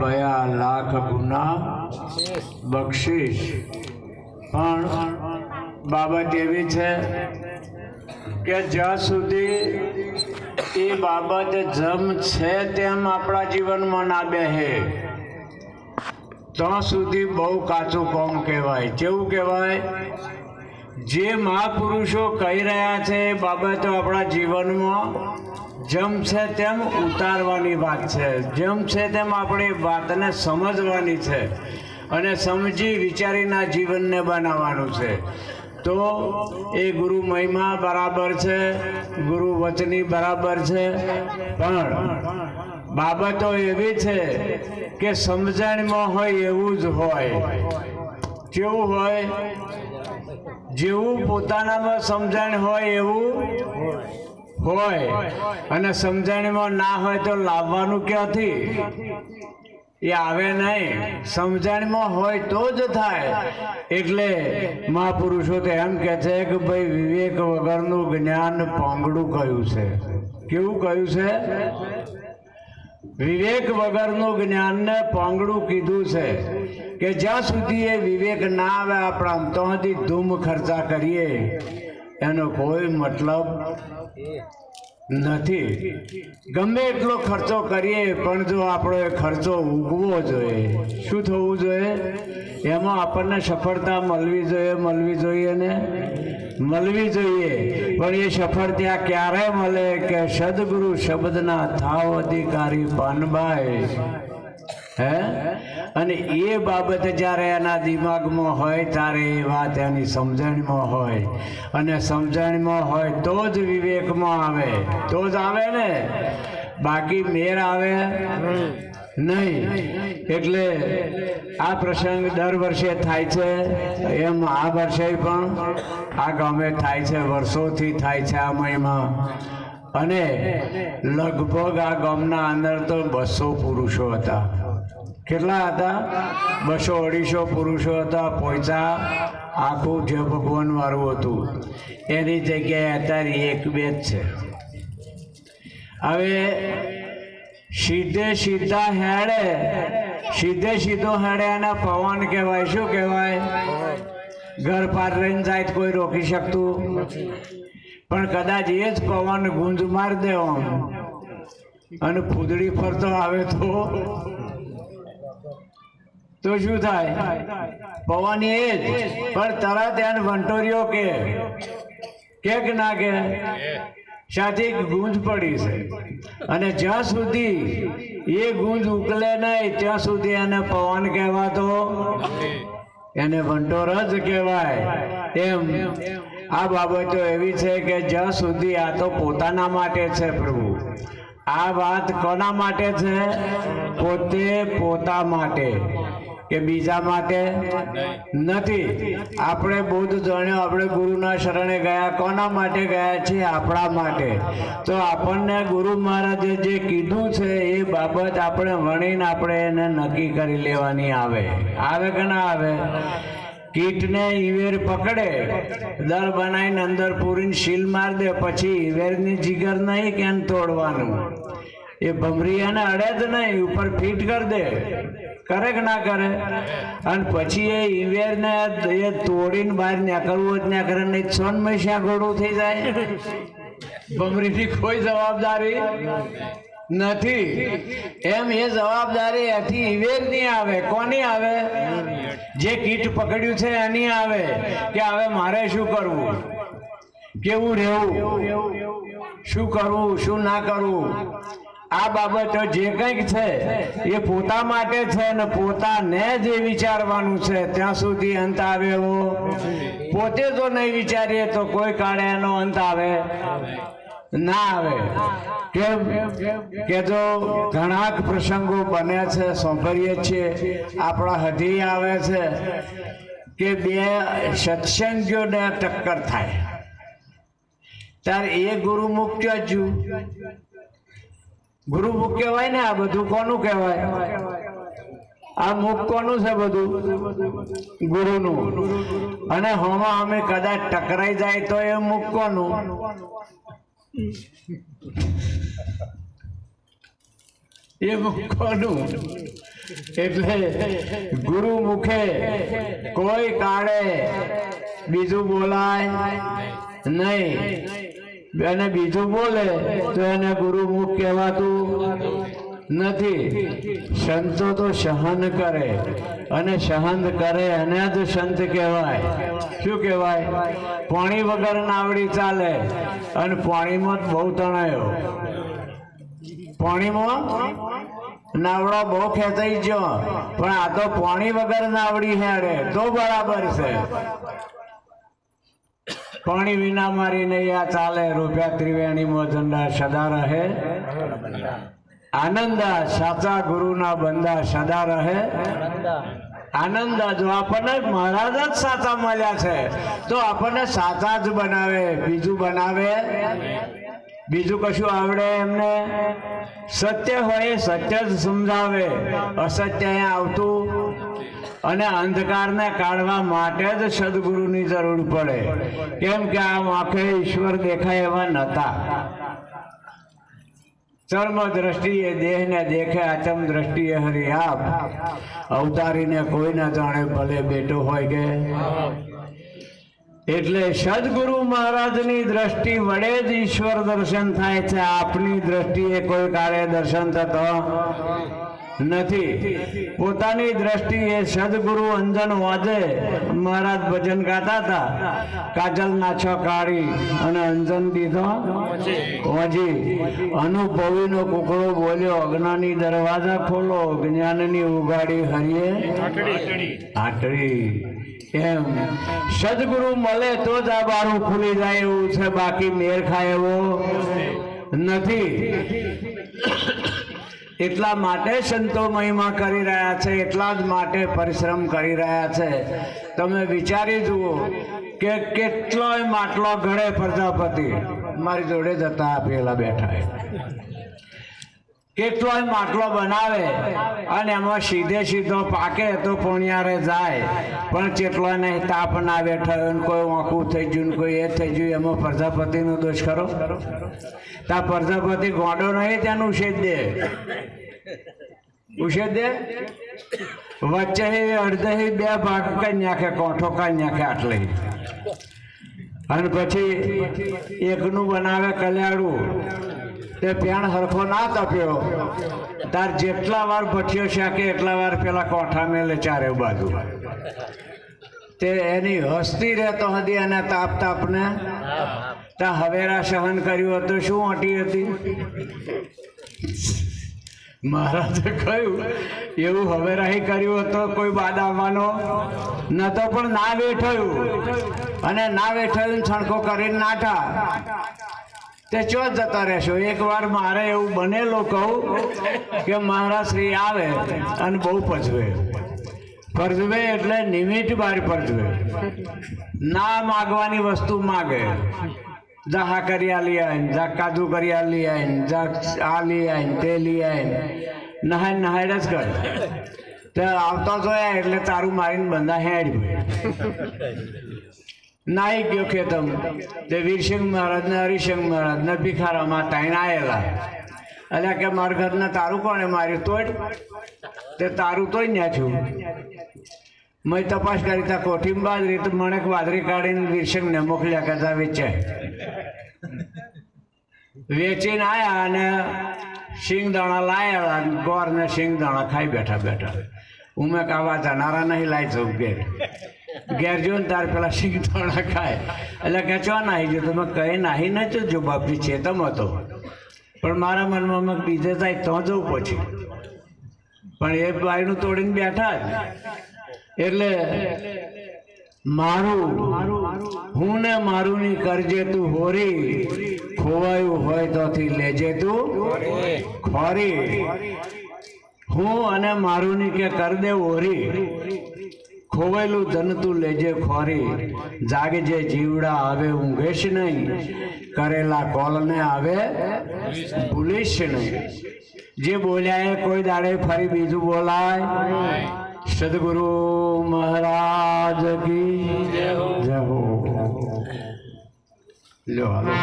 ભયા લાખ ગુના બક્ષિસ પણ બાબત એવી છે કે જ્યાં સુધી એ બાબત જમ છે તેમ આપણા જીવનમાં ના બેહે ત્યાં સુધી બહુ કાચું કોમ કહેવાય. કેવું કહેવાય? જે મહાપુરુષો કહી રહ્યા છે એ બાબતો આપણા જીવનમાં જેમ છે તેમ ઉતારવાની વાત છે. જેમ છે તેમ આપણે વાતને સમજવાની છે અને સમજી વિચારીના જીવનને બનાવવાનું છે. તો એ ગુરુ મહિમા બરાબર છે, ગુરુ વચની બરાબર છે, પણ બાબતો એવી છે કે સમજણમાં હોય એવું જ હોય. કેવું હોય? જેવું પોતાનામાં સમજણ હોય એવું હોય, અને સમજણમાં ના હોય તો લાવવાનું ક્યાંથી? એ આવે નહીં. સમજણમાં હોય તો જ થાય. એટલે મહાપુરુષો તો એમ કહે છે કે ભાઈ વિવેક વગરનું જ્ઞાન પાંગડું કહ્યું છે. કેવું કહ્યું છે? વિવેક વગરનું જ્ઞાનને પાંગડું કીધું છે કે જ્યાં સુધી એ વિવેક ના આવે આપણા તો સુધી ધૂમ ખર્ચા કરીએ એનો કોઈ મતલબ નથી. ગમે એટલો ખર્ચો કરીએ પણ જો આપણો એ ખર્ચો ઉગવો જોઈએ. શું થવું જોઈએ? એમાં આપણને સફળતા મળવી જોઈએ ને મળવી જોઈએ. પણ એ સફળતા ક્યારે મળે કે સદગુરુ શબ્દના થાવ અધિકારી પાનબાઈ. હે? અને એ બાબત જ્યારે એના દિમાગમાં હોય ત્યારે એ વાત એની સમજણમાં હોય, અને સમજણમાં હોય તો જ વિવેકમાં આવે. તો જ આવે ને, બાકી મેર આવે નહીં. એટલે આ પ્રસંગ દર વર્ષે થાય છે એમ આ વર્ષે પણ આ ગામે થાય છે. વર્ષોથી થાય છે આ મહિમા. અને લગભગ આ ગામના અંદર તો 200 પુરુષો હતા. કેટલા હતા? 200-250 પુરુષો હતા. પોઈચા આખું જે ભગવાન વાળું હતું એની જગ્યાએ અત્યારે 1-2 જ છે. હવે સીધે સીધો હેડે અને પવન કહેવાય. શું કહેવાય? ઘર પાર રહીને જાય કોઈ રોકી શકતું, પણ કદાચ એ જ પવન ગુંજ મારી દે અને ફૂદડી ફરતો આવે તો શું થાય? પવન એ જ, પણ તરત એને વંટોરીઓ કે ના કે સાથી ગુંજ પડી છે. અને જ્યાં સુધી એ ગુંજ ઉકલે નહીં ત્યાં સુધી એને પવન કહેવાતો, એને વંટોર જ કહેવાય. એમ આ બાબતો એવી છે કે જ્યાં સુધી આ તો પોતાના માટે છે પ્રભુ. આ વાત કોના માટે છે? પોતે પોતા માટે, કે બીજા માટે નથી. આપણે બુદ્ધ જાણ્યો, આપણે ગુરુના શરણે ગયા. કોના માટે ગયા છીએ? આપણા માટે. તો આપણને ગુરુ મહારાજે જે કીધું છે એ બાબત આપણે વણીને આપણે એને નક્કી કરી લેવાની આવે કે ના આવે? કીટને ઈવેર પકડે, દર બનાવીને અંદર પૂરીને સીલ માર દે, પછી ઈવેરની જીગર નહીં કે તોડવાનું. એ ભમરી એને અડે જ નહીં, ઉપર ફીટ કરી દે. કરે કે ના કરે? અને પછી એ ઈવેરને એ તોડીને બહાર નીકળવું જ ના કરે, નહીં સોન મૈસા ઘોડું થઈ જાય. ભમરીની કોઈ જવાબદારી નથી. એમ એ જવાબદારી એથી ઈવેર નહીં આવે. કોની આવે? જે કીટ પકડ્યું છે એની આવે કે હવે મારે શું કરવું, કેવું રહેવું, શું કરવું, શું ના કરવું. આ બાબતો જે કંઈક છે એ પોતા માટે છે, ને પોતાને જે વિચારવાનું છે ત્યાં સુધી અંત આવે એવો. પોતે જો નહીં વિચારીએ તો કોઈ કાળે એનો અંત આવે ના આવે. કેમ કે જો ઘણા પ્રસંગો બને છે, સાંભળીએ છીએ, આપણા હદી આવે છે કે 2 સત્સંગીઓને ટક્કર થાય ત્યારે એ ગુરુ મુખ્ય જ. ગુરુ મુખ કહેવાય ને. આ બધું કોનું કહેવાય? આ મુખ કોનું છે? બધું ગુરુનું. અને હોમાં અમે કદાચ ટકરાઈ જાય તો એ મુખ કોનું? એ મુખ કોનું? એટલે ગુરુ મુખે કોઈ કાળે બીજું બોલાય નહીં, અને બીજું બોલે તો એને ગુરુમુખ કહેવાતું નથી. સંતો તો સહન કરે, અને સહન કરે એને જ સંત કહેવાય. શું કહેવાય? પાણી વગર નાવડી ચાલે, અને પાણીમાં જ બહુ તણાયો. પાણીમાં નાવડો બહુ ખેંચાઈ ગયો, પણ આ તો પાણી વગર નાવડી હેડે તો બરાબર છે. પાણી વિના મારી નહીં આ ચાલે, રૂપિયા ત્રિવેણીમાં ઝંડા સદા રહે. આનંદા સાચા ગુરુના બંદા સદા રહે. આનંદા જો આપણને મહારાજ જ સાચા મળ્યા છે તો આપણને સાચા જ બનાવે, બીજું બનાવે, બીજું કશું આવડે એમને? સત્ય હોય સત્ય જ સમજાવે, અસત્ય અહીંયા આવતું. અને અંધકારને કાઢવા માટે જ સદગુરુની જરૂર પડે, કેમ કે આ આંખે ઈશ્વર દેખાય એવા નહોતા. ચર્મ દ્રષ્ટિએ દેહને દેખે, આચમ દ્રષ્ટિએ હરિ આપ. અવતારીને કોઈ ના જાણે ભલે બેટો હોય કે. એટલે સદગુરુ મહારાજની દ્રષ્ટિ વડે જ ઈશ્વર દર્શન થાય છે. આપની દ્રષ્ટિએ કોઈ કાળે દર્શન થતો નથી. પોતાની દ્રષ્ટિએ સદગુરુ અંજન વાજે. મહારાજ ભજન ગાતા હતા, કાજલ નાછો કાઢી અને અંજન દીધો વાજી. અનુભવીનો કુકડો બોલ્યો, અજ્ઞાની દરવાજા ખોલો, જ્ઞાનની ઉગાડી હરિએ આટડી. એમ સદગુરુ મળે તો જ આ બારું ખુલી જાય એવું છે, બાકી મેર ખાય એવો નથી. એટલા માટે સંતો મહિમા કરી રહ્યા છે, એટલા જ માટે પરિશ્રમ કરી રહ્યા છે. તમે વિચારી જુઓ કે કેટલોય માટલો ઘડે પ્રજાપતિ, મારી જોડે જ હતા પેલા બેઠા, કેટલોય માટલો બનાવે અને એમાં સીધે સીધો પાકે તો પોણિયારે જાય, પણ કેટલોય નહીં તાપ ના બેઠા, કોઈ વાંકું થઈ ગયું, કોઈ એ થઈ ગયું, એમાં પ્રજાપતિનો દોષ ખરો? તા પ્રજાપતિ ગોડો નહીં ત્યાંનું ઉછેદ દે, ઉછેદ દે. વચ્ચે અડધે બે ભાગ કઈ નાખે, કોઠો કઈ નાખે આટલી, અને પછી એકનું બનાવે કલ્યાણું. તે પેણ હરખો ના તપ્યો તાર જેટલા વાર ભઠિયો શાકે એટલા વાર પેલા કોઠા મેલે ચારે બાજુ. તે એની હસ્તી રહેતો હતી અને તાપ તાપને તા હવેરા સહન કર્યું હતું. શું ઓટી હતી? મહારાજે કહ્યું એવું હવેરાહી કર્યું હતું, કોઈ બાદ આવવાનો નતો, પણ ના વેઠાયું, અને ના વેઠાયું છણકો કરીને નાઠા. તે ચો જતા રહેશો. એક વાર મારે એવું બનેલું કહું કે મહારાજ શ્રી આવે અને બહુ પજવે. પરજવે એટલે નિમિત્ત બાર પરજવે. ના માગવાની વસ્તુ માગે, જા હા કરી આ લઈ આવીને, જા કાજુ કરી આ લઈ આવીને, જા આ લઈ આવીને, તે લઈ આવીને, નહાય નહાય જ કર. તે આવતા જોયા એટલે તારું મારીને બંધા હેડ નાઈ ગયો ખેતમ. તે વીરસિંહ મહારાજ ને હરિસિંહ મહારાજ ને ભિખારામાં તાઈને આવેલા. એટલે કે મારા ઘરના તારું કોણે માર્યું? તોડ તે તારું તોય ન્યા છું. મેં તપાસ કરી તા કોઠી બાજરી, તો મને વાદરી કાઢીને વીરસિંહ ને મોકલ્યા કે તા વેચાય. વેચીને આવ્યા અને સિંગ દાણા લાયા, ગોર ને સિંગ દાણા ખાઈ બેઠા બેઠા. હું મેં કાવા જનારા નહીં લાવી છું ઘેર. ઘેર જો ને તાર પેલા સિંગ દાણા ખાય એટલે કે ચો નાહી ગયો. તો મેં કઈ નાહી ન જો બાપજી ચેતમ હતો, પણ મારા મનમાં મેં બીજે જાય તો જવું પછી. પણ એ બાયનું તોડીને બેઠા જ. એટલે મારું હું ને મારું ની કરજે તું હોરી, ખોવાયું હોય તોથી લેજે તું ખોરી. હું અને મારું ની કે કર દે હોરી, ખોવાયેલું ધન તું લેજે ખોરી. જાગજે જીવડા આવે ઊંઘેશ નહીં, કરેલા કોલને આવે ભૂલીશ નહીં. જે બોલ્યા એ કોઈ દાડે ફરી બીજું બોલાય. સદગુરુ મહારાજ કી જય હો. લ્યો હાલો.